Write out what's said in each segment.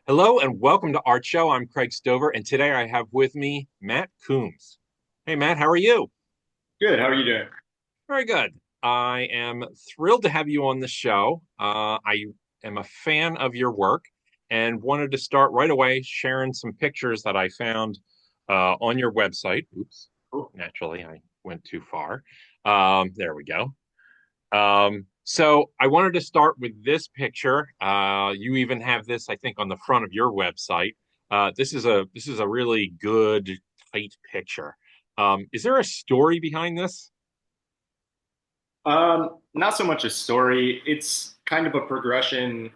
Hello and welcome to ArtShow. I'm Craig Stover, and today I have with me Matt Coombs. Hey, Matt, how are you? Good. How are you doing? Very good. I am thrilled to have you on the show. I am a fan of your work and wanted to start right away sharing some pictures that I found on your website. Oops, Cool. naturally, I went too far. There we go. So I wanted to start with this picture. You even have this, I think, on the front of your website. This is a really good, tight picture. Is there a story behind this? Not so much a story. It's kind of a progression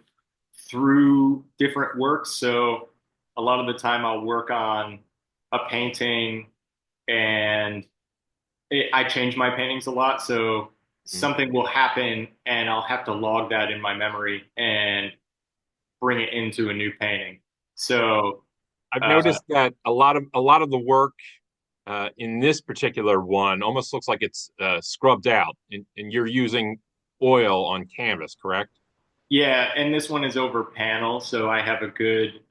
through different works. So a lot of the time I'll work on a painting and I change my paintings a lot. So Mhm. something will happen and I'll have to log that in my memory and bring it into a new painting. So, I've uh, noticed that a lot of the work in this particular one almost looks like it's scrubbed out, and you're using oil on canvas, correct? yeah, and this one is over panel. So I have a good,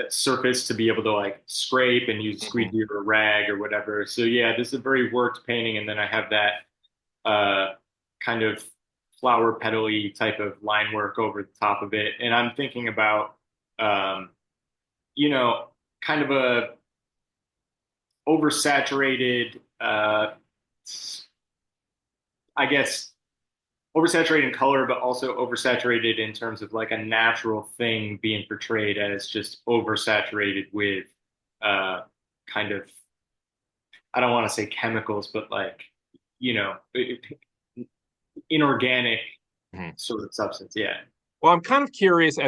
surface to be able to like scrape and use Mhm. squeegee or rag or whatever. So yeah, this is a very worked painting, and then I have that kind of flower petally type of line work over the top of it. And I'm thinking about um, you know, kind of a oversaturated, I guess, oversaturated in color, but also oversaturated in terms of like a natural thing being portrayed as just oversaturated with uh, kind of, I don't want to say chemicals, but like, you know, inorganic Mhm. sort of substance. Yeah. Well, I'm kind of curious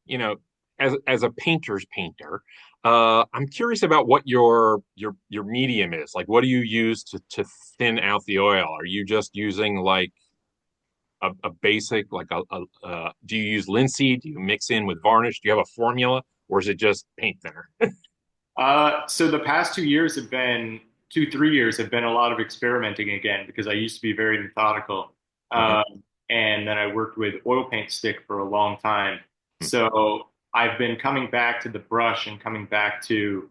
you know, as a painter's painter, I'm curious about what your medium is. Like, what do you use to thin out the oil? Are you just using like a basic, like do you use linseed? Do you mix in with varnish? Do you have a formula, or is it just paint thinner? So the past 2 years have been 2, 3 years have been a lot of experimenting again because I used to be very methodical. Uh-huh. Um, and then I worked with oil paint stick for a long time. So I've been coming back to the brush and coming back to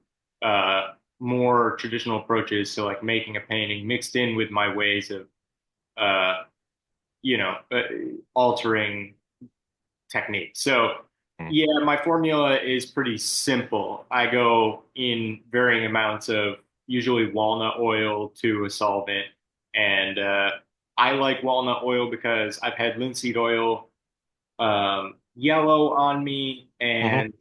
more traditional approaches. So like making a painting mixed in with my ways of, uh, you know, uh, altering technique. So, Mhm. yeah, my formula is pretty simple. I go in varying amounts of usually walnut oil to a solvent. And I like walnut oil because I've had linseed oil yellow on me. Mhm. And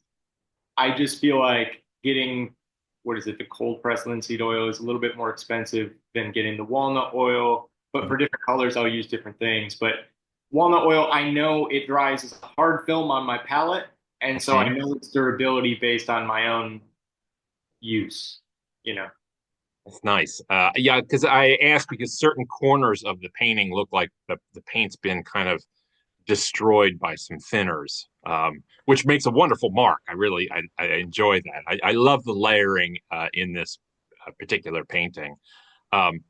I just feel like getting, what is it, the cold pressed linseed oil is a little bit more expensive than getting the walnut oil. But Mhm. for different colors, I'll use different things. But walnut oil, I know it dries as a hard film on my palette. And so I Mhm. know its durability based on my own use, you know. That's nice. Yeah, because I asked because certain corners of the painting look like the paint's been kind of destroyed by some thinners, which makes a wonderful mark. I enjoy that. I love the layering in this particular painting. Um,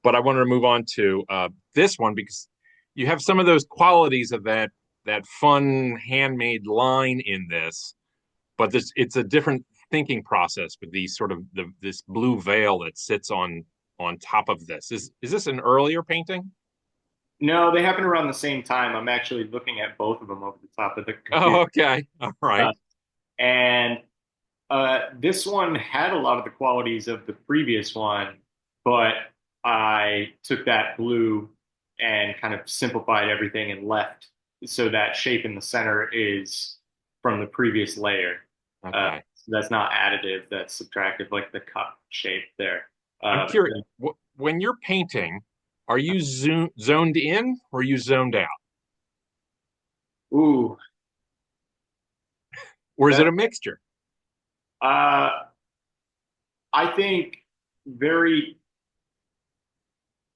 but I wanted to move on to this one because you have some of those qualities of that fun handmade line in this, but it's a different thinking process with these sort of this blue veil that sits on top of this. Is this an earlier painting? No, they happen around the same time. I'm actually looking at both of them over the top of the Oh, computer. okay. All right. Uh, and this one had a lot of the qualities of the previous one, but I took that blue and kind of simplified everything and left so that shape in the center is from the previous layer. Okay. So that's not additive, that's subtractive, like the cup shape there. I'm curious. When you're painting, are you zoned in or are you zoned out, Ooh, or is it that a mixture? uh, I think very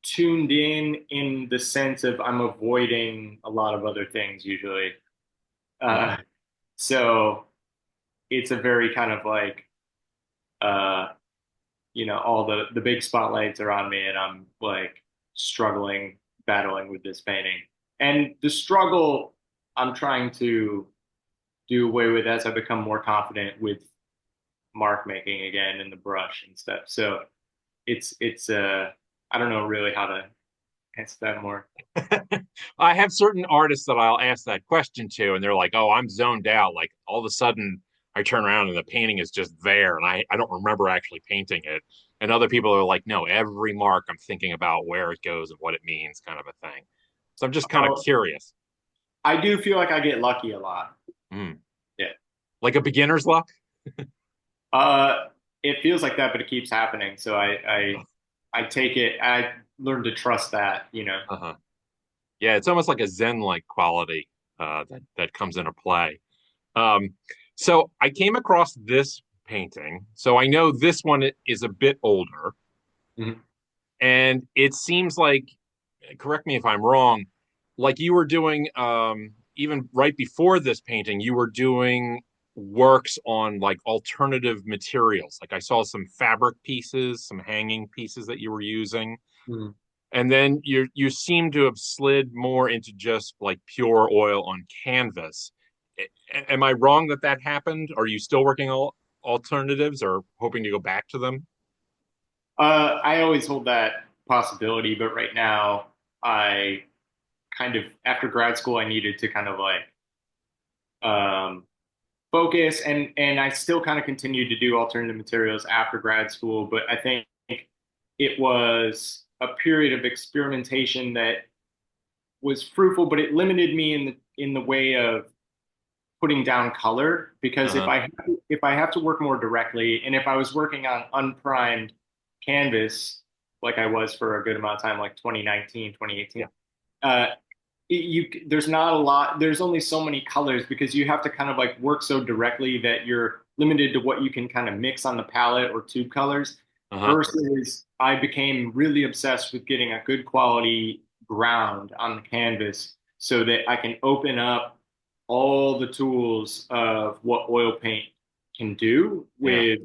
tuned in the sense of I'm avoiding a lot of other things usually. Uh, Mhm. so it's a very kind of like uh, all the big spotlights are on me and I'm like struggling, battling with this painting. And the struggle I'm trying to do away with as I become more confident with mark making again and the brush and stuff. So it's I don't know really how to answer that more. I have certain artists that I'll ask that question to, and they're like, "Oh, I'm zoned out." Like all of a sudden, I turn around and the painting is just there, and I don't remember actually painting it. And other people are like, "No, every mark I'm thinking about where it goes and what it means," kind of a thing. So I'm just kind of Oh, curious. I do feel like I get lucky a lot. Mm. Yeah. Like a beginner's luck. Uh, it feels like that, but it keeps happening. So I take it. I learn to trust that. You know. Uh-huh. Yeah, it's almost like a Zen-like quality that comes into play. Um, so I came across this painting. So I know this one is a bit older, Mhm. and it seems like, correct me if I'm wrong, like you were doing even right before this painting, you were doing works on like alternative materials. Like I saw some fabric pieces, some hanging pieces that you were using. Mhm. And then you seem to have slid more into just like pure oil on canvas. Am I wrong that that happened? Are you still working on alternatives or hoping to go back to them? I always hold that possibility, but right now I kind of after grad school I needed to kind of like um, focus and I still kind of continued to do alternative materials after grad school, but I think it was a period of experimentation that was fruitful, but it limited me in the way of putting down color because Uh-huh. if I have to work more directly and if I was working on unprimed canvas like I was for a good amount of time like 2019, Yeah. 2018, uh there's not a lot, there's only so many colors because you have to kind of like work so directly that you're limited to what you can kind of mix on the palette or tube colors Uh-huh. versus I became really obsessed with getting a good quality ground on the canvas so that I can open up all the tools of what oil paint can do Yeah. with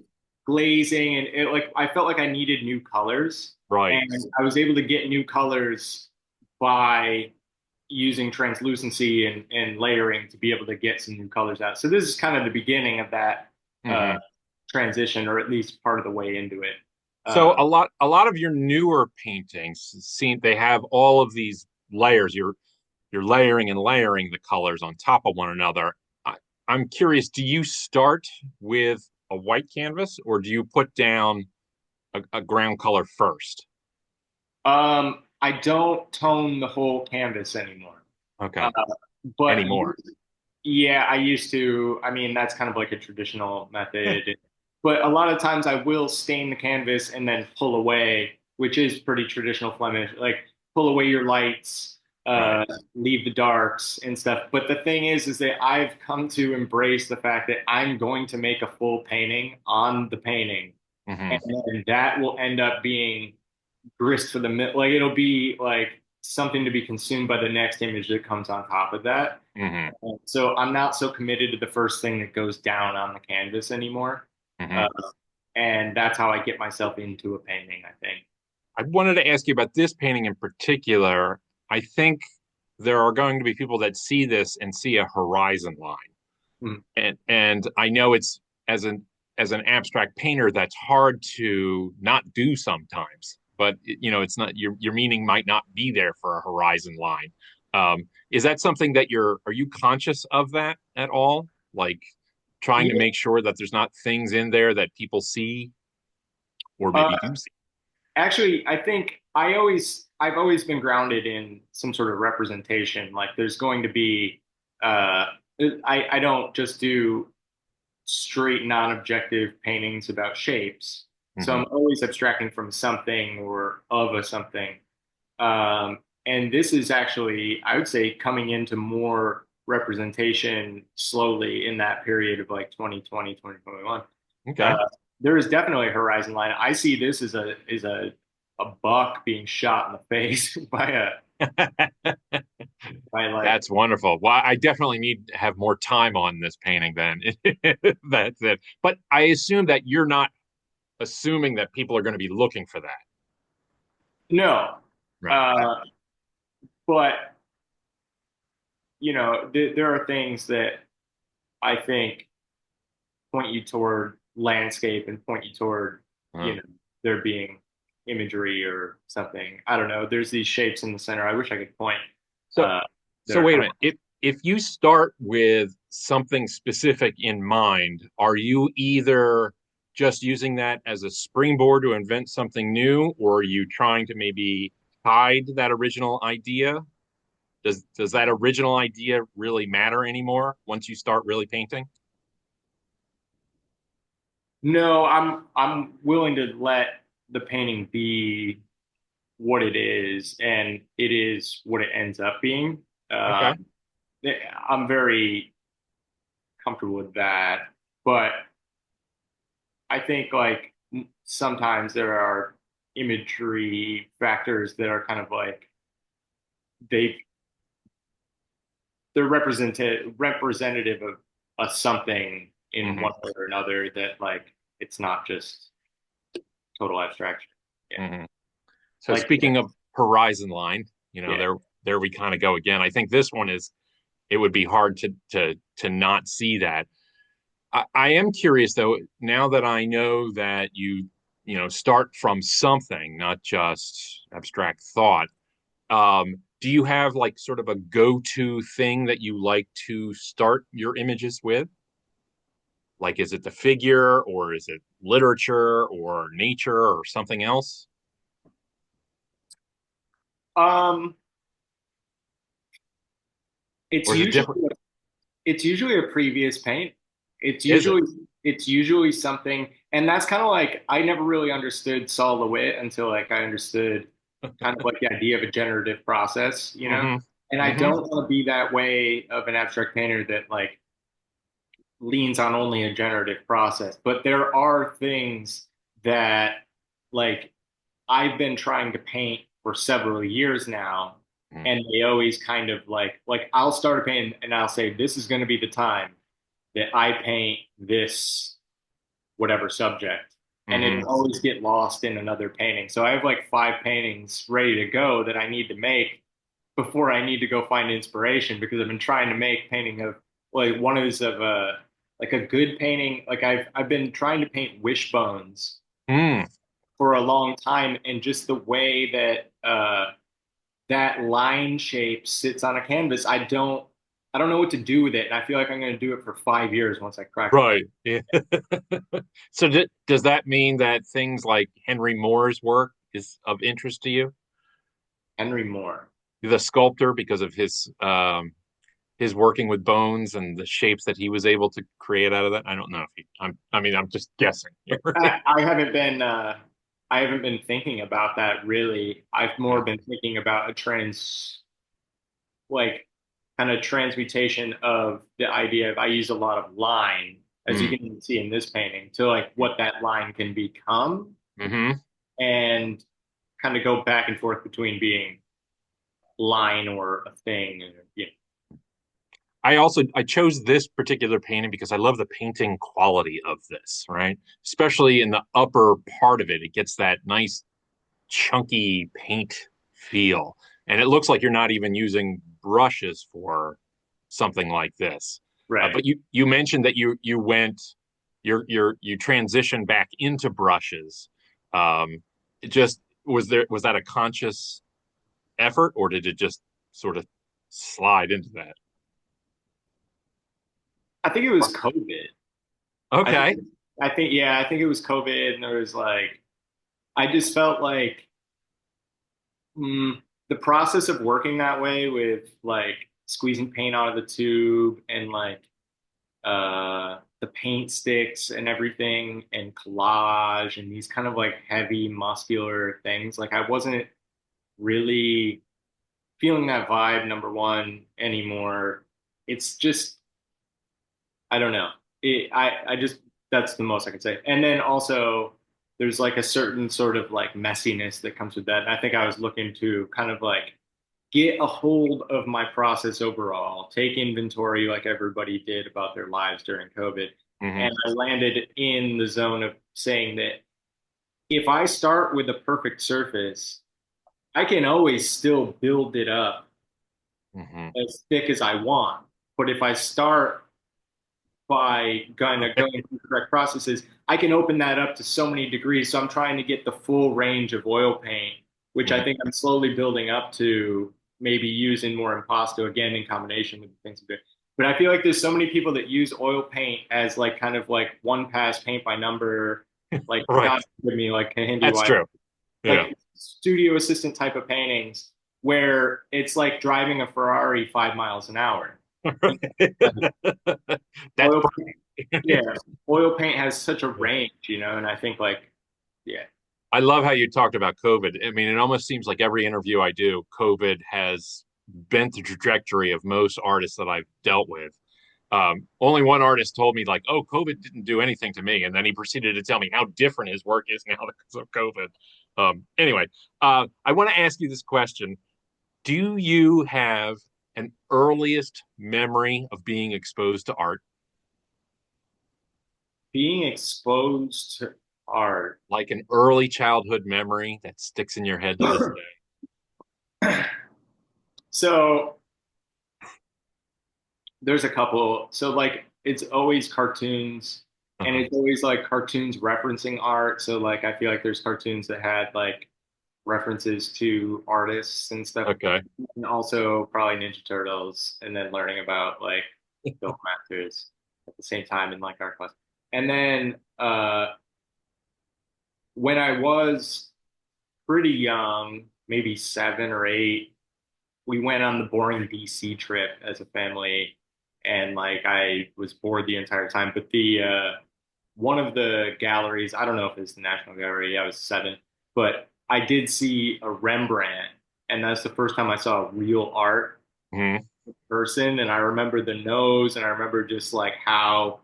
glazing and like I felt like I needed new colors Right. and I was able to get new colors by using translucency and layering to be able to get some new colors out. So this is kind of the beginning of that uh, Hmm. transition, or at least part of the way into it. So Um, a lot of your newer paintings seem they have all of these layers. You're layering and layering the colors on top of one another. I, I'm curious, do you start with a white canvas or do you put down a ground color first? I don't tone the whole canvas anymore, uh, Okay. but Anymore. yeah, I used to. I mean, that's kind of like a traditional method. But a lot of times I will stain the canvas and then pull away, which is pretty traditional Flemish. Like pull away your lights, Right. leave the darks and stuff. But the thing is that I've come to embrace the fact that I'm going to make a full painting on the painting, Hmm. and then that will end up being grist for the mid. Like it'll be like something to be consumed by the next image that comes on top of that. Hmm. So I'm not so committed to the first thing that goes down on the canvas anymore. Hmm. Uh, and that's how I get myself into a painting, I think. I wanted to ask you about this painting in particular. I think there are going to be people that see this and see a horizon line. Mm. And I know it's as an abstract painter that's hard to not do sometimes. But you know, it's not your meaning might not be there for a horizon line. Is that something that are you conscious of that at all? Like trying to Yeah. make sure that there's not things in there that people see or Uh, maybe do see. Actually, I think I've always been grounded in some sort of representation. Like there's going to be, uh, I don't just do straight non-objective paintings about shapes. So Hmm. I'm always abstracting from something or of a something. And this is actually, I would say, coming into more representation slowly in that period of like 2020, 2021. Okay. Uh, there is definitely a horizon line. I see this as a buck being shot in the face by like That's wonderful. Well, I definitely need to have more time on this painting then. That's it. But I assume that you're not assuming that people are going to be looking for that. no. Right. Uh, but there are things that I think, point you toward landscape and point you toward, Uh, you know, there being imagery or something. I don't know. There's these shapes in the center. I wish I could point so uh, that so are wait a kind minute. If you start with something specific in mind, are you either just using that as a springboard to invent something new, or are you trying to maybe hide that original idea? Does that original idea really matter anymore once you start really painting? no, I'm willing to let the painting be what it is, and it is what it ends up being. Okay. Um, I'm very comfortable with that, but I think like sometimes there are imagery factors that are kind of like they they're representative of a something in Hmm. one way or another that like it's not just total abstraction. Yeah, Hmm. So like speaking of horizon line, yeah. there we kind of go again. I think this one is it would be hard to not see that. I am curious though, now that I know that start from something, not just abstract thought. Do you have like sort of a go-to thing that you like to start your images with? Like, is it the figure or is it literature or nature or something else? Um, it's Or is it usually different? it's usually a previous paint. It's Is it? usually it's usually something, and that's kind of like I never really understood Sol LeWitt until like I understood kind of like the idea of a generative process, you know? Hmm. And I Hmm. don't want to be that way of an abstract painter that like leans on only a generative process, but there are things that like I've been trying to paint for several years now, and they always kind of like I'll start a paint and I'll say this is going to be the time that I paint this whatever subject, and it Hmm. always get lost in another painting. So I have like five paintings ready to go that I need to make before I need to go find inspiration because I've been trying to make painting of like one is of a like a good painting. Like I've been trying to paint wishbones Mm. for a long time, and just the way that that line shape sits on a canvas, I don't know what to do with it, and I feel like I'm going to do it for 5 years once I crack the code. Right. Yeah. So does that mean that things like Henry Moore's work is of interest to you? Henry Moore. The sculptor, because of his working with bones and the shapes that he was able to create out of that. I don't know if I mean, I'm just guessing. I haven't been I haven't been thinking about that really. I've more been thinking about a like kind of transmutation of the idea of I use a lot of line, as you Mm. can see in this painting, to like what that line can become Hmm. and kind of go back and forth between being line or a thing. And, you know. I chose this particular painting because I love the painting quality of this, right? Especially in the upper part of it. It gets that nice chunky paint feel. And it looks like you're not even using brushes for something like this. Right. But you mentioned that you transitioned back into brushes. It just was that a conscious effort, or did it just sort of slide into that? I think it was COVID. I think Okay. yeah, I think it was COVID, and there was like I just felt like the process of working that way with like squeezing paint out of the tube and like the paint sticks and everything and collage and these kind of like heavy muscular things. Like I wasn't really feeling that vibe, number one, anymore. It's just I don't know. I just that's the most I can say. And then also there's like a certain sort of like messiness that comes with that. And I think I was looking to kind of like get a hold of my process overall, take inventory like everybody did about their lives during COVID. Hmm. And I landed in the zone of saying that if I start with a perfect surface, I can always still build it up Hmm. as thick as I want. But if I start by kind of Right. going through the correct processes, I can open that up to so many degrees. So I'm trying to get the full range of oil paint, which I Mhm. think I'm slowly building up to maybe using more impasto again in combination with the things I'm doing. But I feel like there's so many people that use oil paint as like kind of like one pass paint by number, like Right. God forgive me, like Hindi That's white, true. Yeah. like studio assistant type of paintings where it's like driving a Ferrari 5 miles an hour. That's Oil perfect. yeah, oil paint has such a range, and I think like, yeah, I love how you talked about COVID. I mean, it almost seems like every interview I do, COVID has bent the trajectory of most artists that I've dealt with. Only one artist told me like, "Oh, COVID didn't do anything to me," and then he proceeded to tell me how different his work is now because of COVID. Anyway, I want to ask you this question: do you have an earliest memory of being exposed to art, being exposed to art. like an early childhood memory that sticks in your head to this day? So there's a couple. So like it's always cartoons and Uh-huh. it's always like cartoons referencing art. So like I feel like there's cartoons that had like references to artists and stuff. Okay. And also probably Ninja Turtles and then learning about like film actors at the same time in like art class. And then when I was pretty young, maybe 7 or 8, we went on the boring DC trip as a family, and like I was bored the entire time. But the one of the galleries, I don't know if it's the National Gallery, I was 7, but I did see a Rembrandt, and that's the first time I saw real art Mhm. person. And I remember the nose, and I remember just like how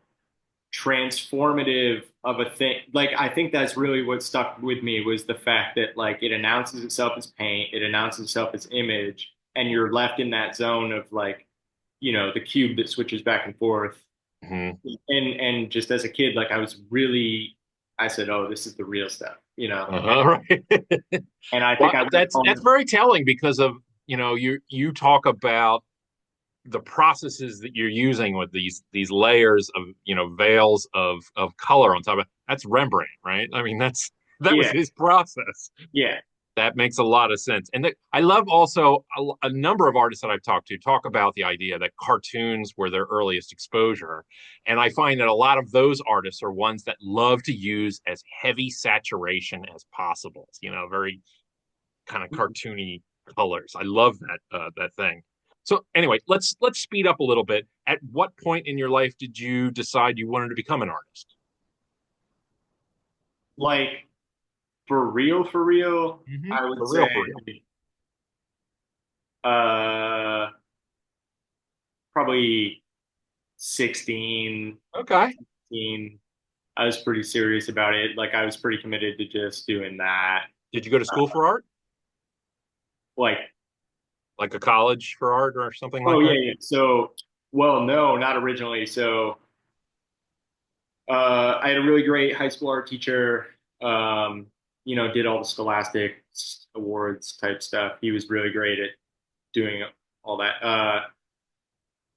transformative of a thing. Like I think that's really what stuck with me was the fact that like it announces itself as paint, it announces itself as image, and you're left in that zone of like, the cube that switches back and forth. Mhm. And just as a kid, like I said, oh, this is the real stuff, Right. And I Well, think I went that's home. very telling because of, you talk about the processes that you're using with these layers of, veils of color on top of it. That's Rembrandt, right? I mean, that was Yeah, his process. yeah. That makes a lot of sense. And I love also a number of artists that I've talked to talk about the idea that cartoons were their earliest exposure. And I find that a lot of those artists are ones that love to use as heavy saturation as possible, very kind of cartoony colors. I love that thing. So anyway, let's speed up a little bit. At what point in your life did you decide you wanted to become an artist? Like for real, I would For real, say for real. uh probably 16, Okay. 17. I was pretty serious about it. Like I was pretty committed to just doing that. Did you go to school for art? Like, Like a college for art or something oh like yeah, that? yeah. So, well, no, not originally. So, I had a really great high school art teacher. Um, did all the scholastic awards type stuff. He was really great at doing all that.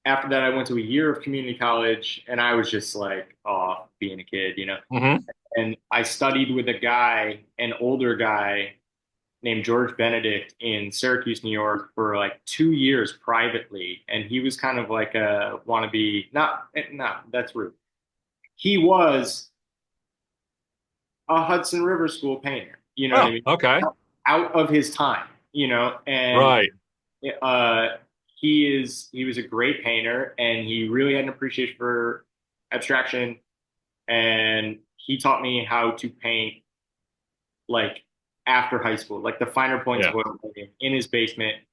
After that, I went to a year of community college, and I was just like, oh, being a kid. Mm-hmm. And I studied with a guy, an older guy named George Benedict in Syracuse, New York, for like 2 years privately, and he was kind of like a wannabe. Not that's rude. He was a Hudson River School painter. You know what I Oh, mean? okay. Out of his time. And Right. uh, he was a great painter, and he really had an appreciation for abstraction, and he taught me how to paint like after high school, like the finer points Yeah. of oil painting in his basement,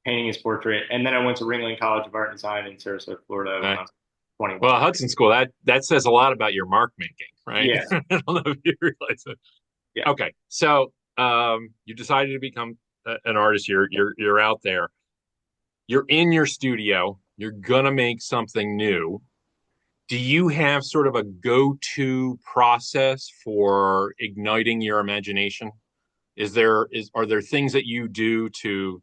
painting his portrait. And then I went to Ringling College of Art and Design in Sarasota, Florida when Okay. I was 21. Well, Hudson School, that says a lot about your mark making, right? Yeah, I don't know if you realize it. yeah. Okay. So, you decided to become an artist. You're out there. You're in your studio. You're gonna make something new. Do you have sort of a go-to process for igniting your imagination? Are there things that you do to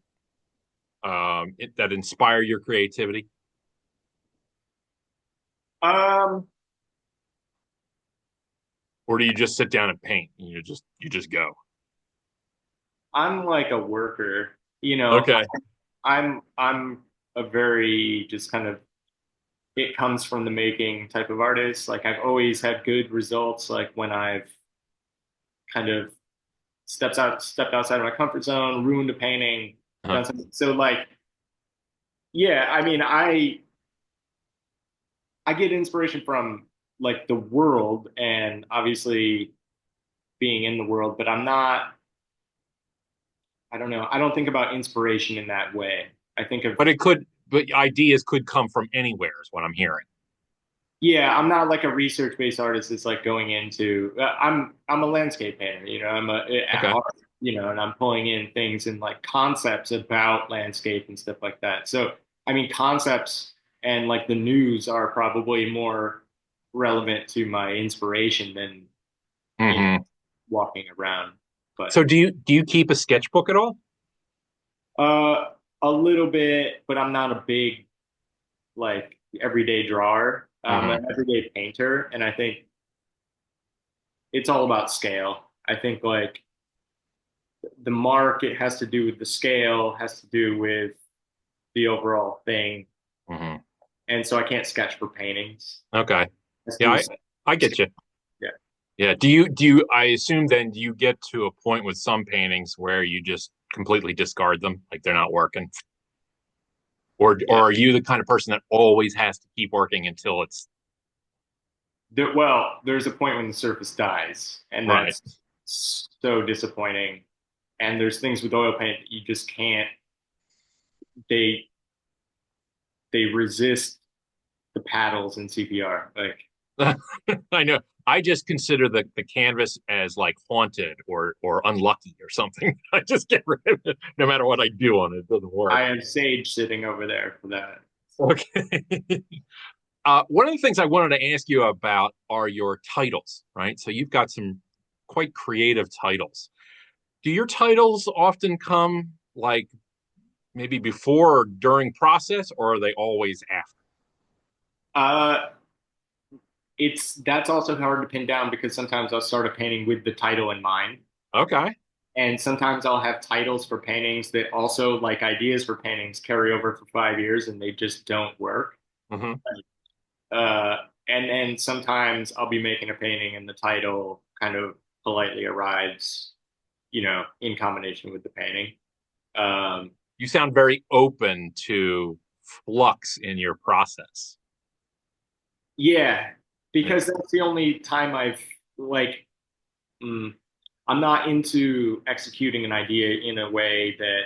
that inspire your creativity? Um, Or do you just sit down and paint and you just go? I'm like a worker, you know, Okay. I'm a very just kind of it comes from the making type of artist. Like I've always had good results like when I've kind of stepped outside of my comfort zone, ruined a painting, Uh-huh. done something. So like yeah, I mean I get inspiration from like the world and obviously being in the world, but I don't know. I don't think about inspiration in that way. I think of But ideas could come from anywhere, is what I'm hearing. yeah, I'm not like a research-based artist that's like going into I'm a landscape painter, you know, I'm a at Okay. heart, you know, and I'm pulling in things and like concepts about landscape and stuff like that. So, I mean, concepts and like the news are probably more relevant to my inspiration than, you know, Hmm. walking around. But So do you keep a sketchbook at all? uh a little bit, but I'm not a big like everyday drawer. I'm Hmm. an everyday painter, and I think it's all about scale. I think like the mark, it has to do with the scale, has to do with the overall thing. Hmm. And so I can't sketch for paintings. Okay. It has to Yeah, do I with I scale. get you. Yeah. Yeah. Do you I assume then do you get to a point with some paintings where you just completely discard them, like they're not working? Or Yeah. are you the kind of person that always has to keep working until it's Well, there's a point when the surface dies, and right? that's so disappointing. And there's things with oil paint that you just can't, they they resist the paddles in CPR. Like, I know. I just consider the canvas as like haunted or unlucky or something. I just get rid of it no matter what I do on it. It doesn't work. I have Sage sitting over there for that. Okay. One of the things I wanted to ask you about are your titles, right? So you've got some quite creative titles. Do your titles often come like maybe before or during process, or are they always after? Uh, it's that's also hard to pin down because sometimes I'll start a painting with the title in mind. Okay. And sometimes I'll have titles for paintings that also, like ideas for paintings, carry over for 5 years and they just don't work. Hmm. Uh, and then sometimes I'll be making a painting and the title kind of politely arrives, you know, in combination with the painting. Um, You sound very open to flux in your process. yeah, Yeah. because that's the only time I've like, mm, I'm not into executing an idea in a way that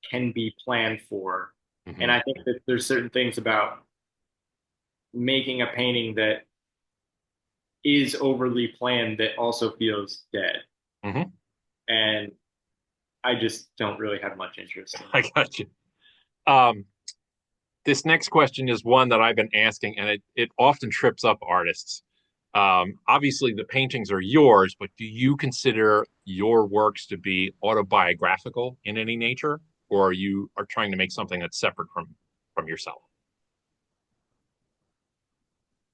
can be planned for. And Hmm. I think that there's certain things about making a painting that is overly planned that also feels dead. Hmm. And I just don't really have much interest in I that. got you. Um, this next question is one that I've been asking, and it often trips up artists. Obviously, the paintings are yours, but do you consider your works to be autobiographical in any nature, or are trying to make something that's separate from yourself?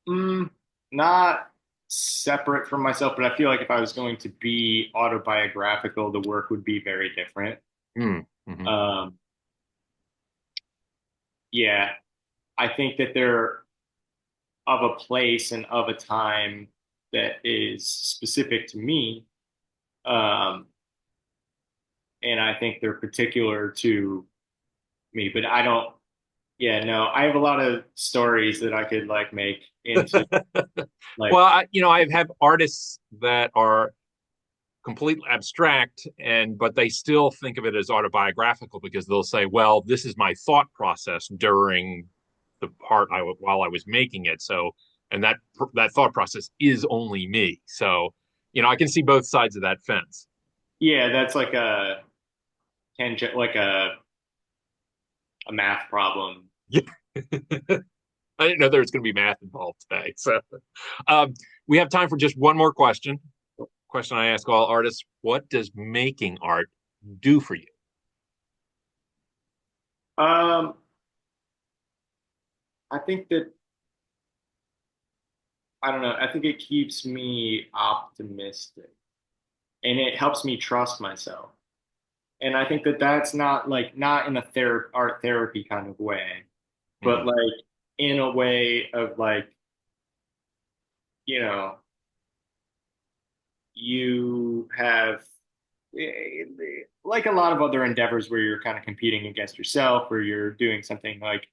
Mm, not separate from myself, but I feel like if I was going to be autobiographical, the work would be very different. Mm-hmm. Um, yeah, I think that they're of a place and of a time that is specific to me. Um, and I think they're particular to me, but I don't, yeah, no, I have a lot of stories that I could like make into like, Well, I have artists that are completely abstract but they still think of it as autobiographical because they'll say, well, this is my thought process during the part while I was making it. So, and that thought process is only me. So, I can see both sides of that fence. yeah, that's like a tangent, like a math problem. Yeah. I didn't know there was going to be math involved today. So, um, we have time for just one more question. Question I ask all artists: what does making art do for you? Um, I think that I don't know. I think it keeps me optimistic and it helps me trust myself. And I think that that's not like not in a art therapy kind of way, but Mhm. like in a way of like, you know, you have like a lot of other endeavors where you're kind of competing against yourself, where you're doing something like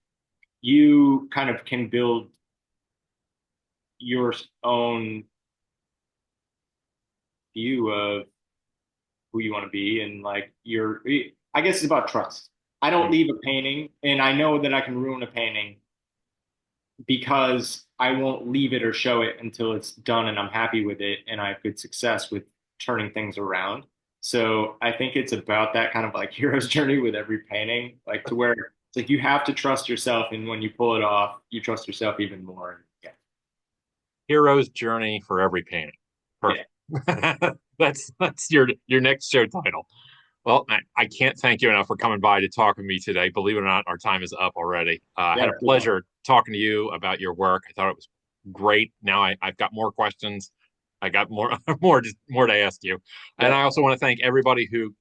you kind of can build your own view of who you want to be and like your I guess it's about trust. I don't Mhm. leave a painting and I know that I can ruin a painting because I won't leave it or show it until it's done and I'm happy with it and I have good success with turning things around. So I think it's about that kind of like hero's journey with every painting, like to where it's like you have to trust yourself, and when you pull it off, you trust yourself even more. Yeah, Hero's journey for every painting. yeah, Perfect. That's your next show title. Well, I can't thank you enough for coming by to talk with me today. Believe it or not, our time is up already. I yeah. had a pleasure talking to you about your work. I thought it was great. Now I've got more questions. I got more more to ask you. And Yeah. I also want to thank everybody who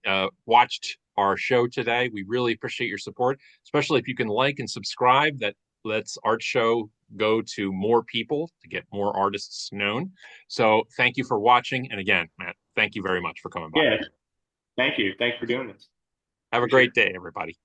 watched our show today. We really appreciate your support, especially if you can like and subscribe. That lets Art Show go to more people to get more artists known. So thank you for watching. And again, Matt, thank you very much for coming by. Yeah. Thank you. Thanks for doing this. Have a Appreciate great it. day, everybody.